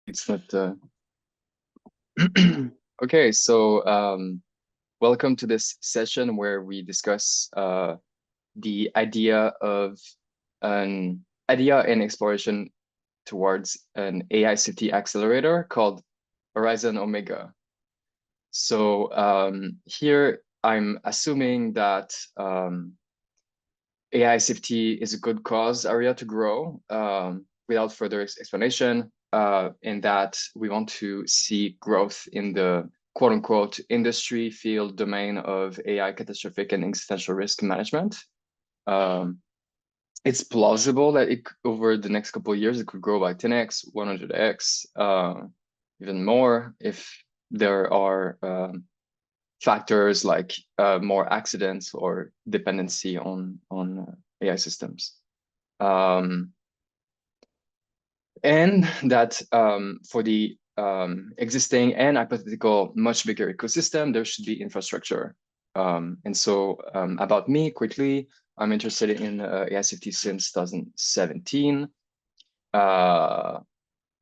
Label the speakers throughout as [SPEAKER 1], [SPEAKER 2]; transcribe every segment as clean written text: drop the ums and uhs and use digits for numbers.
[SPEAKER 1] It's not okay, so welcome to this session where we discuss the idea and exploration towards an AI safety accelerator called Horizon Omega. So here I'm assuming that AI safety is a good cause area to grow without further explanation, in that we want to see growth in the quote unquote industry field domain of AI catastrophic and existential risk management. It's plausible that over the next couple of years, it could grow by 10x, 100x, even more if there are factors like more accidents or dependency on AI systems. And that for the existing and hypothetical much bigger ecosystem, there should be infrastructure. And so about me, quickly, I'm interested in AI safety since 2017. I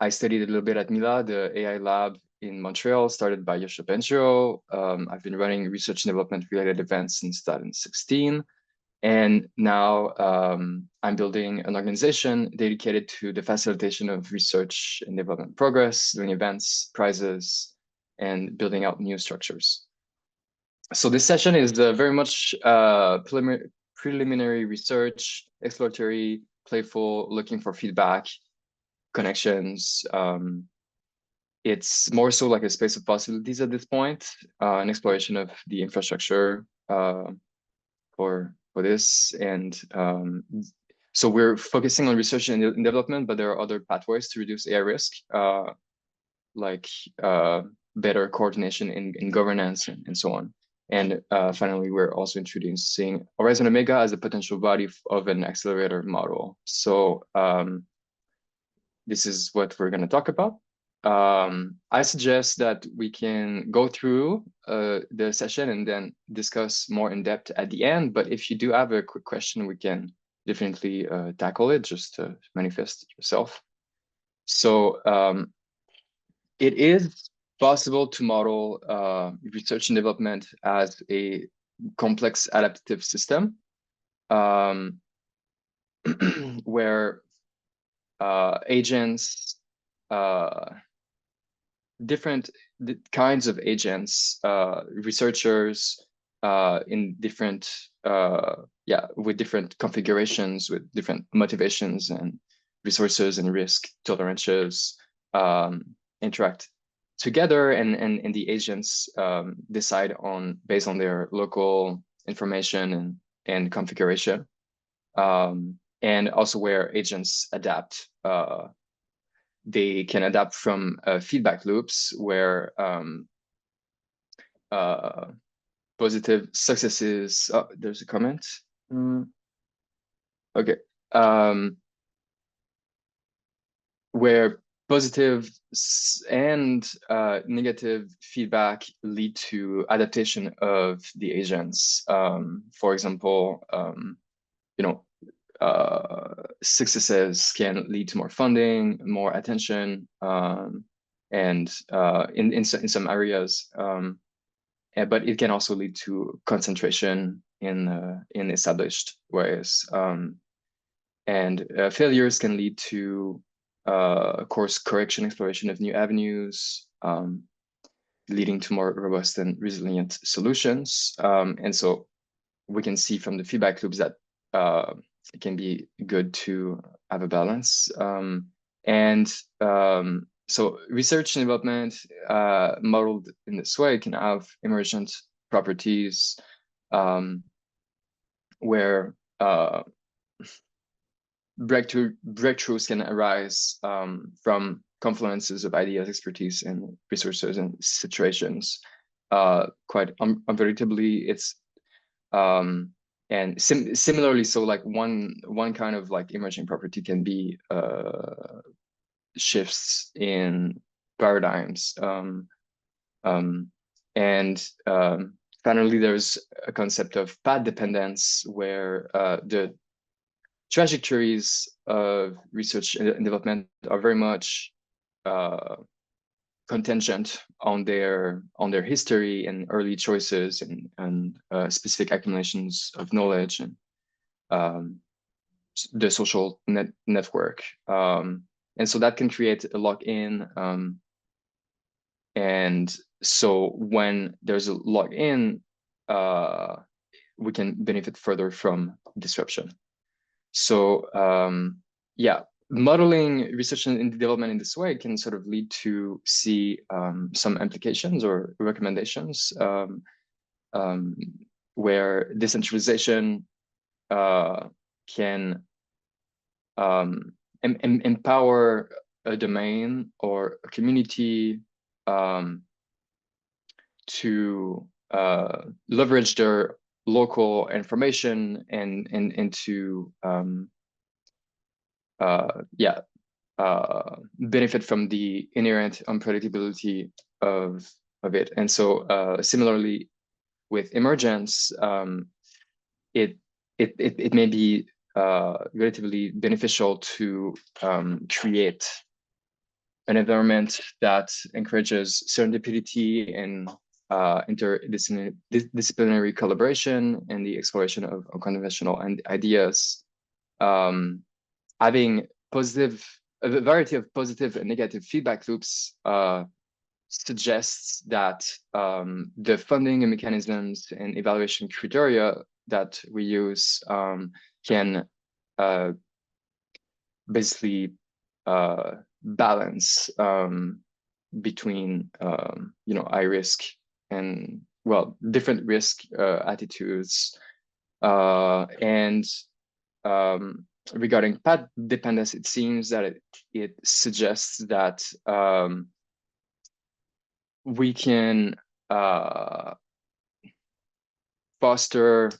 [SPEAKER 1] studied a little bit at Mila, the AI lab in Montreal, started by Yoshio Benjo. I've been running research and development related events since 2016. And now I'm building an organization dedicated to the facilitation of research and development progress, doing events, prizes, and building out new structures. So this session is very much preliminary research, exploratory, playful, looking for feedback, connections. It's more so like a space of possibilities at this point, an exploration of the infrastructure for this. And so we're focusing on research and development, but there are other pathways to reduce AI risk, like better coordination in governance and so on. And finally, we're also introducing Horizon Omega as a potential body of an accelerator model. So this is what we're going to talk about. I suggest that we can go through the session and then discuss more in depth at the end. But if you do have a quick question, we can definitely tackle it, just to manifest yourself. So it is possible to model research and development as a complex adaptive system where agents, different kinds of agents, researchers in different, with different configurations, with different motivations and resources and risk tolerances, interact together, and the agents decide based on their local information and configuration, and also where agents adapt. They can adapt from feedback loops where positive successes. Oh, there's a comment. Okay. Where positive and negative feedback lead to adaptation of the agents. For example, successes can lead to more funding, more attention, and in some areas, but it can also lead to concentration in established ways, and failures can lead to course correction, exploration of new avenues, leading to more robust and resilient solutions. And so we can see from the feedback loops that it can be good to have a balance. So research and development modeled in this way can have emergent properties where breakthroughs can arise from confluences of ideas, expertise, and resources and situations. Quite unpredictably, it's and similarly, so like one kind of like emerging property can be shifts in paradigms, finally, there's a concept of path dependence where the trajectories of research and development are very much contingent on their history and early choices and specific accumulations of knowledge and the social network. And so that can create a lock-in. And so when there's a lock-in, we can benefit further from disruption. So yeah, modeling research and development in this way can sort of lead to see some implications or recommendations where decentralization can empower a domain or a community to leverage their local information and to benefit from the inherent unpredictability of it. And so similarly with emergence, it may be relatively beneficial to create an environment that encourages serendipity and interdisciplinary collaboration and the exploration of unconventional ideas, having a variety of positive and negative feedback loops suggests that the funding mechanisms and evaluation criteria that we use can basically balance between high risk and different risk attitudes and regarding path dependence, it seems that it suggests that we can foster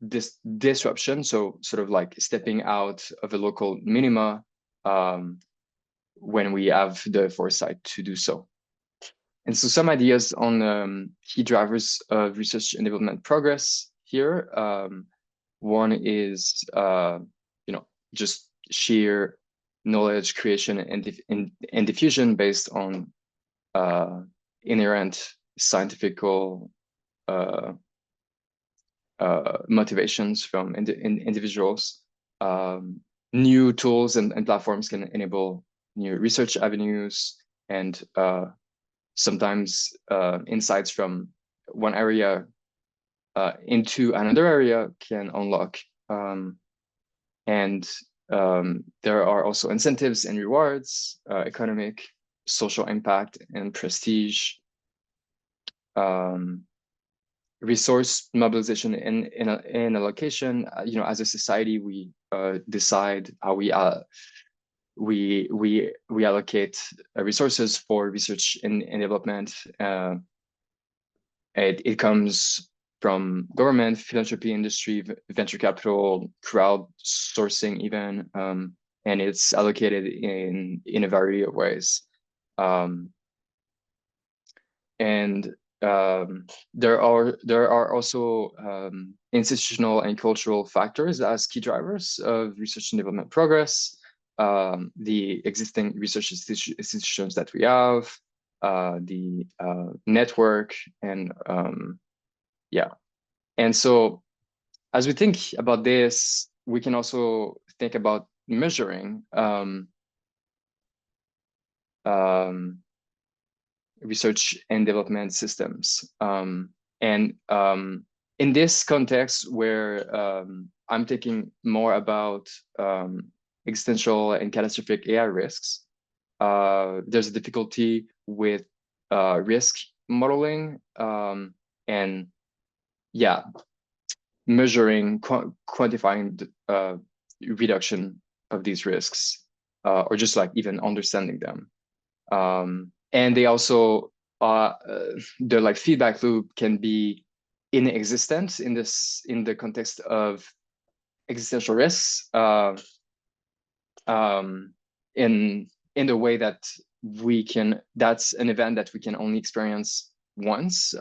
[SPEAKER 1] this disruption, so sort of like stepping out of a local minima when we have the foresight to do so. And so some ideas on key drivers of research and development progress here. One is just sheer knowledge creation and diffusion based on inherent scientific motivations from individuals. New tools and platforms can enable new research avenues, and sometimes insights from one area into another area can unlock. And there are also incentives and rewards, economic, social impact, and prestige. Resource mobilization and allocation. As a society, we decide how we allocate resources for research and development. It comes from government, philanthropy, industry, venture capital, crowdsourcing even, and it's allocated in a variety of ways. There are also institutional and cultural factors as key drivers of research and development progress. The existing research institutions that we have, the network, and And so as we think about this, we can also think about measuring research and development systems. In this context where I'm thinking more about existential and catastrophic AI risks, there's a difficulty with risk modeling and measuring, quantifying the reduction of these risks, or just like even understanding them. And they also the like feedback loop can be inexistent in the context of existential risks, in the way that that's an event that we can only experience once,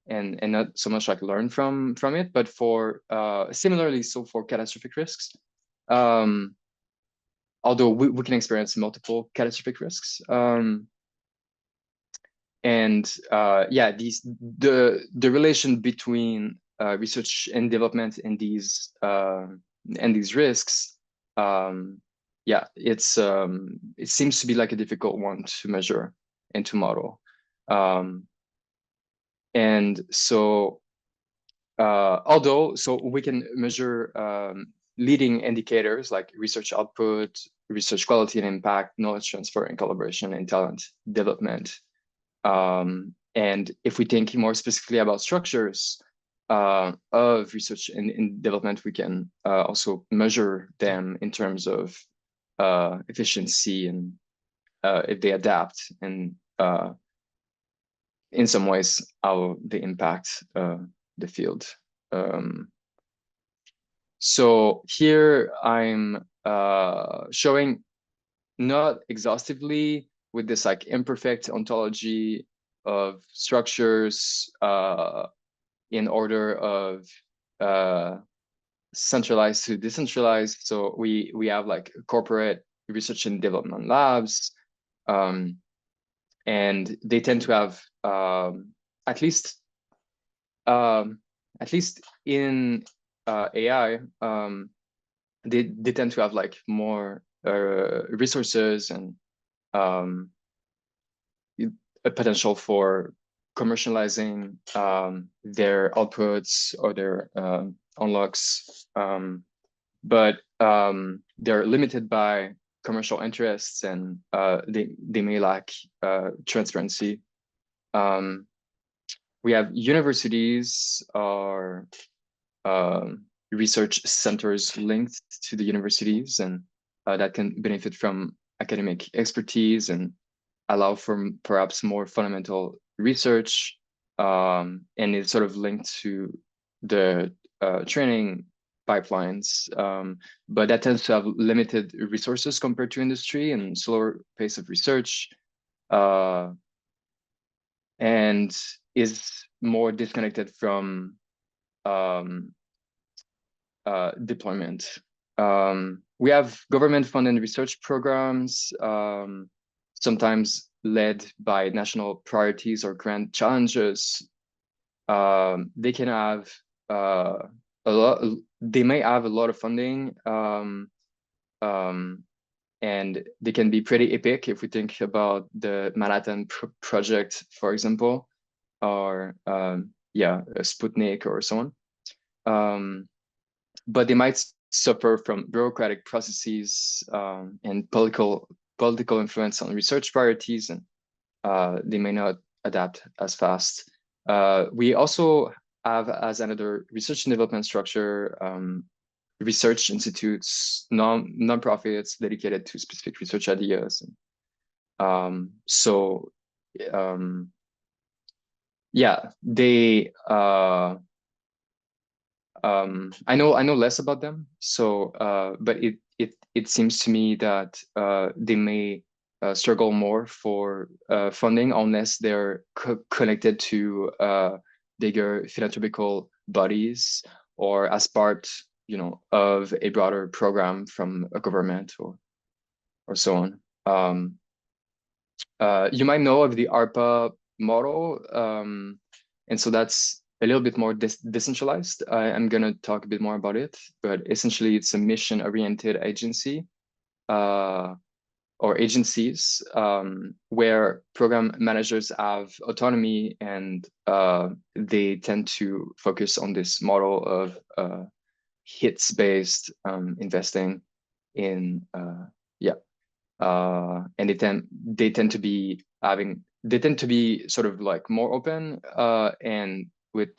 [SPEAKER 1] and not so much like learn from it. But for similarly, so for catastrophic risks, although we can experience multiple catastrophic risks. And yeah, the relation between research and development and these risks, yeah, it seems to be like a difficult one to measure and to model. And so so we can measure leading indicators like research output, research quality and impact, knowledge transfer and collaboration, and talent development. And if we think more specifically about structures of research and development, we can also measure them in terms of efficiency and if they adapt, and in some ways how they impact the field. So here I'm showing, not exhaustively, with this like imperfect ontology of structures in order of centralized to decentralized. So we have like corporate research and development labs, and they tend to have at least in AI, they tend to have like more resources and a potential for commercializing their outputs or their unlocks, but they're limited by commercial interests, and they may lack transparency. We have universities or research centers linked to the universities, and that can benefit from academic expertise and allow for perhaps more fundamental research, and it's sort of linked to the training pipelines, but that tends to have limited resources compared to industry and slower pace of research, and is more disconnected from deployment. We have government-funded research programs, sometimes led by national priorities or grant challenges. They can have they may have a lot of funding, and they can be pretty epic if we think about the Manhattan project, for example, or yeah, Sputnik or so on. But they might suffer from bureaucratic processes and political influence on research priorities, and they may not adapt as fast. We also have, as another research and development structure, research institutes, non-profits dedicated to specific research ideas. So yeah, they I know less about them, so but it seems to me that they may struggle more for funding unless they're connected to bigger philanthropical bodies, or as part, of a broader program from a government or so on. You might know of the ARPA model, and so that's a little bit more decentralized. I'm going to talk a bit more about it, but essentially it's a mission-oriented agency or agencies where program managers have autonomy, and they tend to focus on this model of hits-based investing in and they tend to be sort of like more open and with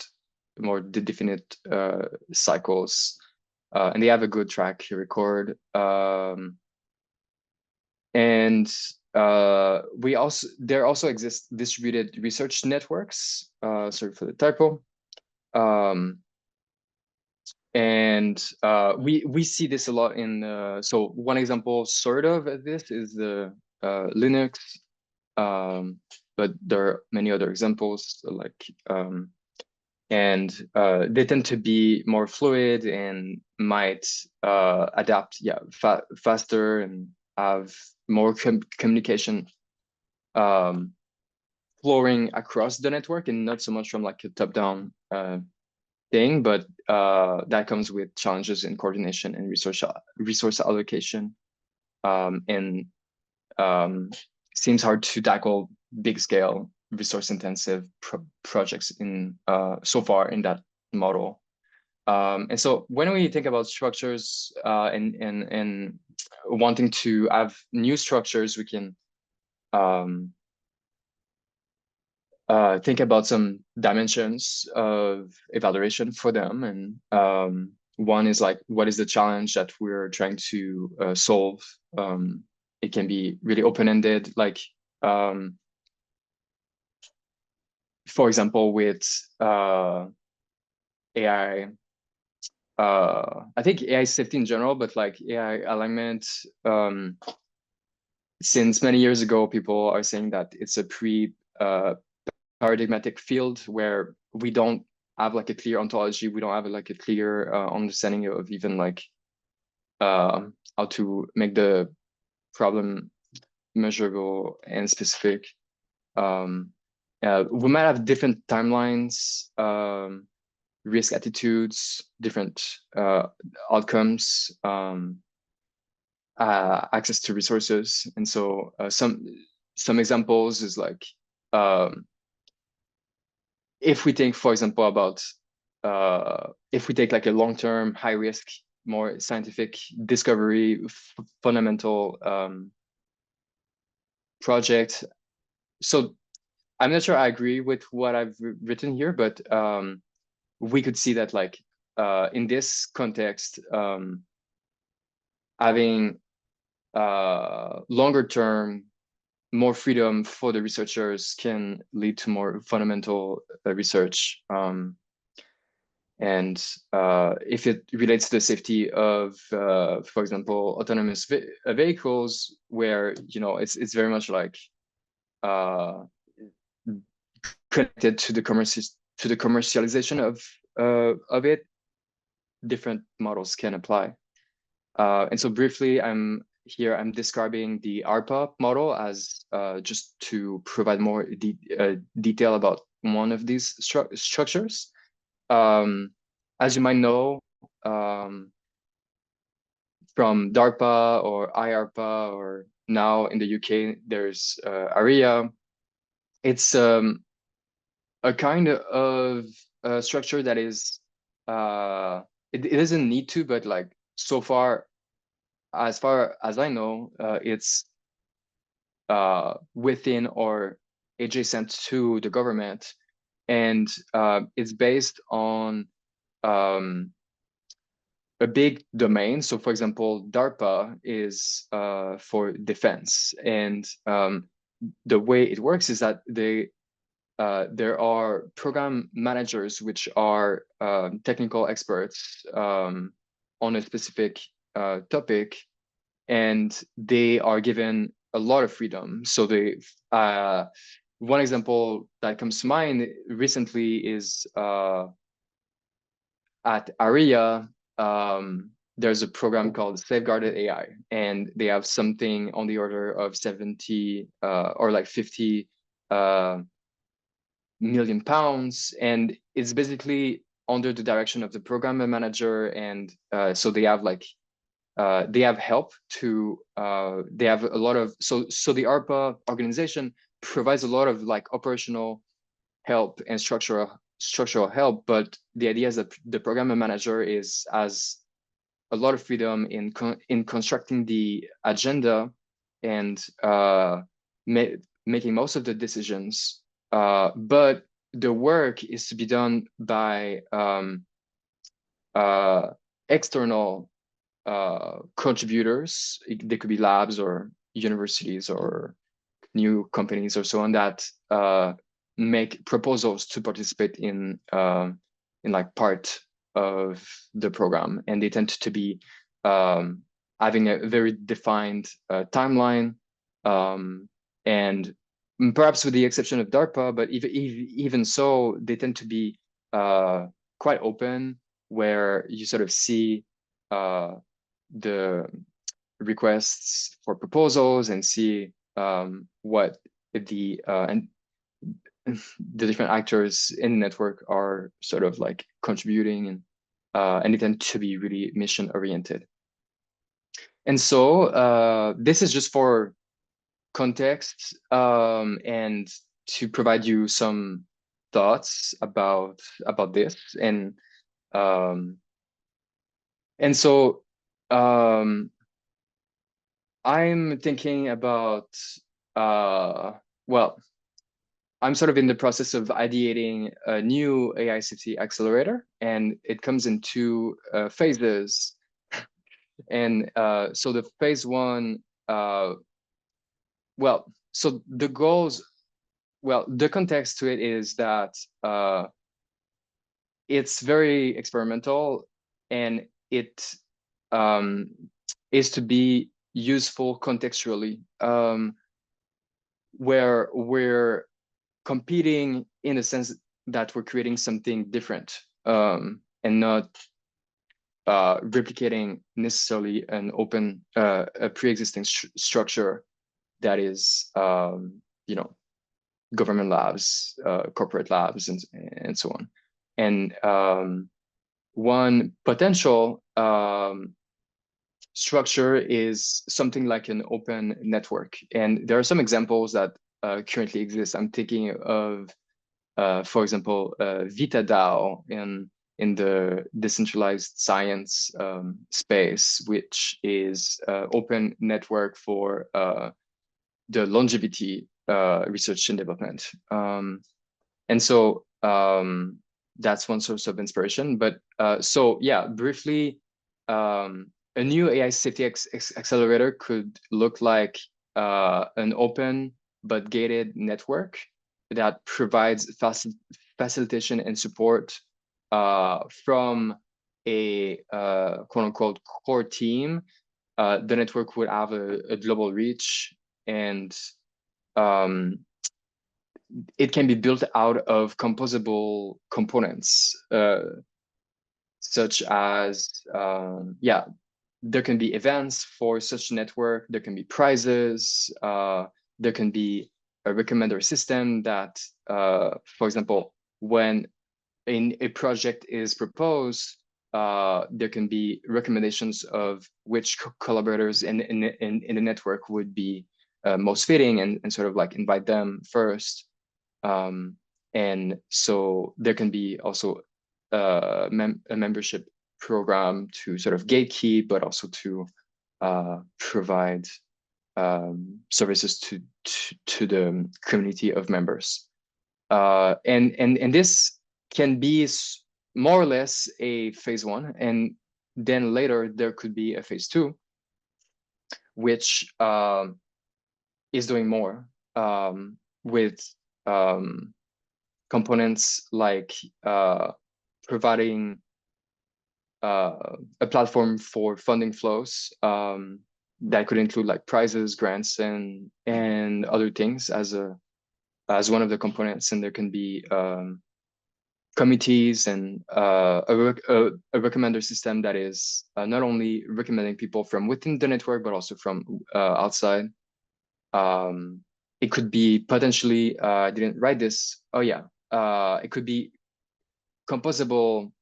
[SPEAKER 1] more definite cycles, and they have a good track record. And there also exist distributed research networks. Sorry for the typo. And we see this a lot in so one example sort of of this is the Linux, but there are many other examples like and they tend to be more fluid and might adapt, faster and have more communication flowing across the network, and not so much from like a top-down thing, but that comes with challenges in coordination and resource allocation, and seems hard to tackle big scale resource intensive projects in so far in that model. And so when we think about structures and wanting to have new structures, we can think about some dimensions of evaluation for them. And one is like, what is the challenge that we're trying to solve? It can be really open-ended, like, for example, with AI, I think AI safety in general, but like AI alignment, since many years ago, people are saying that it's a paradigmatic field where we don't have like a clear ontology. We don't have like a clear understanding of even like how to make the problem measurable and specific. We might have different timelines, risk attitudes, different outcomes, access to resources. And so some examples is like, if we think, for example, about if we take like a long-term, high-risk, more scientific discovery, fundamental project. So I'm not sure I agree with what I've written here, but we could see that like in this context, having longer term, more freedom for the researchers can lead to more fundamental research. And if it relates to the safety of, for example, autonomous vehicles, where it's very much like connected to the commercialization of it, different models can apply. And so briefly, I'm describing the ARPA model as just to provide more detail about one of these structures. As you might know, from DARPA or IARPA, or now in the UK, there's ARIA. It's a kind of structure that is, it doesn't need to, but like so far as I know, it's within or adjacent to the government, and it's based on a big domain. So, for example, DARPA is for defense, and the way it works is that there are program managers which are technical experts on a specific topic, and they are given a lot of freedom. So one example that comes to mind recently is at ARIA, there's a program called Safeguarded AI, and they have something on the order of 70 or like 50 million pounds, and it's basically under the direction of the program manager. And so they have like they have help to they have a lot of, so the ARPA organization provides a lot of like operational help and structural help, but the idea is that the program manager has a lot of freedom in constructing the agenda and making most of the decisions, but the work is to be done by external contributors. They could be labs or universities or new companies or so on that make proposals to participate in like part of the program, and they tend to be having a very defined timeline, and perhaps with the exception of DARPA, but even so, they tend to be quite open, where you sort of see the requests for proposals and see what the and the different actors in the network are sort of like contributing, and they tend to be really mission oriented. And so this is just for context, and to provide you some thoughts about this. And so I'm thinking about well, I'm sort of in the process of ideating a new AI safety accelerator, and it comes in two phases. And so the phase one, well, so the goals, well, the context to it is that it's very experimental, and it is to be useful contextually, where we're competing in the sense that we're creating something different, and not replicating necessarily an open, a pre-existing structure that is, you know, government labs, corporate labs, and so on. And one potential structure is something like an open network. And there are some examples that currently exist. I'm thinking of, for example, VitaDAO in the decentralized science space, which is open network for the longevity research and development. And so that's one source of inspiration. But so yeah, briefly, a new AI safety accelerator could look like an open but gated network that provides facilitation and support from a quote unquote core team. The network would have a global reach, and it can be built out of composable components, such as, yeah, there can be events for such network, there can be prizes, there can be a recommender system that, for example, when a project is proposed, there can be recommendations of which collaborators in the network would be most fitting, and sort of like invite them first. And so there can be also a membership program to sort of gatekeep, but also to provide services to the community of members. And this can be more or less a phase one, and then later there could be a phase two, which is doing more, with components like providing a platform for funding flows, that could include like prizes, grants, and other things as one of the components. And there can be committees and a recommender system that is not only recommending people from within the network, but also from outside. It could be potentially, I didn't write this. Oh yeah, it could be composable.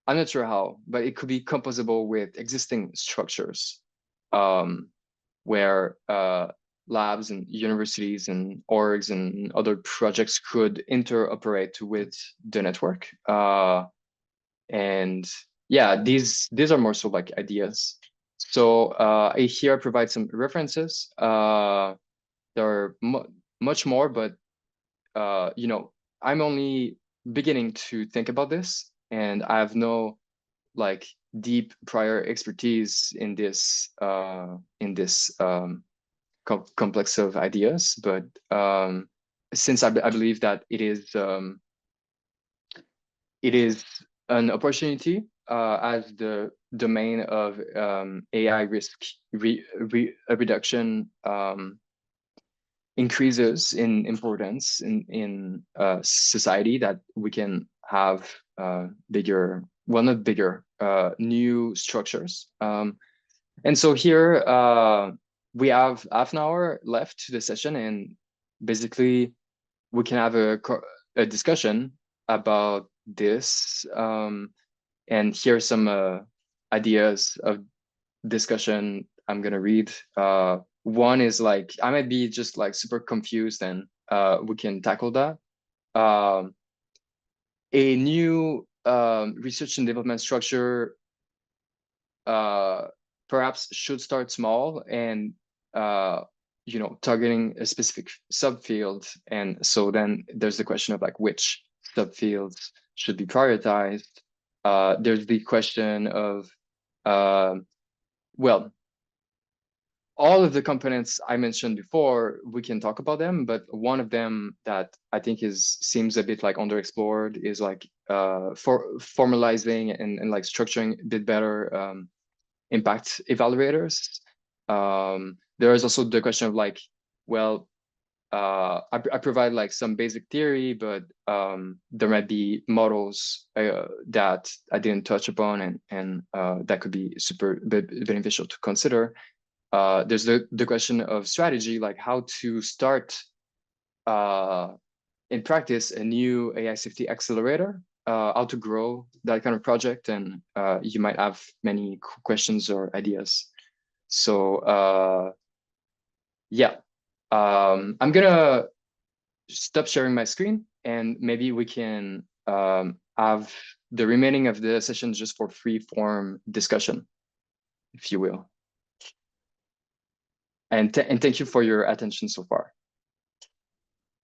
[SPEAKER 1] I'm not sure how, but it could be composable with existing structures, where labs and universities and orgs and other projects could interoperate with the network. And yeah, these are more so like ideas. So here I provide some references. There are much more, but you know, I'm only beginning to think about this, and I have no like deep prior expertise in this complex of ideas. But since I believe that it is an opportunity, as the domain of AI risk reduction increases in importance in society, that we can have bigger, well, not bigger, new structures. And so here we have half an hour left to the session, and basically we can have a discussion about this, and here are some ideas of discussion I'm gonna read. One is like, I might be just like super confused, and we can tackle that. A new research and development structure perhaps should start small and targeting a specific subfield. And so then there's the question of like which subfields should be prioritized. There's the question of well, all of the components I mentioned before, we can talk about them, but one of them that I think seems a bit like underexplored is like for formalizing and like structuring a bit better impact evaluators. There is also the question of like, well, I provide like some basic theory, but there might be models that I didn't touch upon, and that could be super beneficial to consider. There's the question of strategy, like how to start in practice a new AI safety accelerator, how to grow that kind of project, and you might have many questions or ideas. So yeah, I'm gonna stop sharing my screen, and maybe we can have the remaining of the session just for free form discussion, if you will. And thank you for your attention so far.